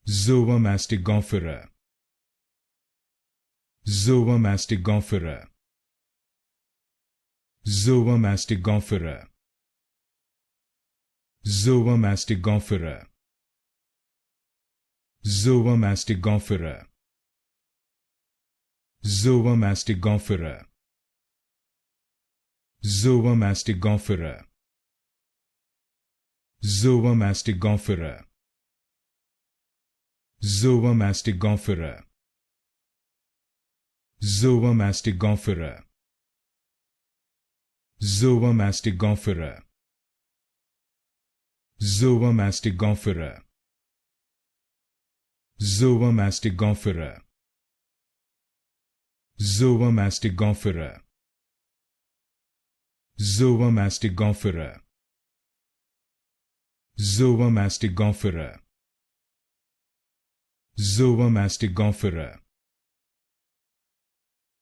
Zoomastigophora. Zoomastigophora. Zoomastigophora. Zoomastigophora. Zoomastigophora. Zoomastigophora. Zoomastigophora. Zoomastigophora. Zoomastigophora. Zoomastigophora. Zoomastigophora. Zoomastigophora. Zoomastigophora. Zoomastigophora. Zoomastigophora. Zoomastigophora. Zoomastigophora.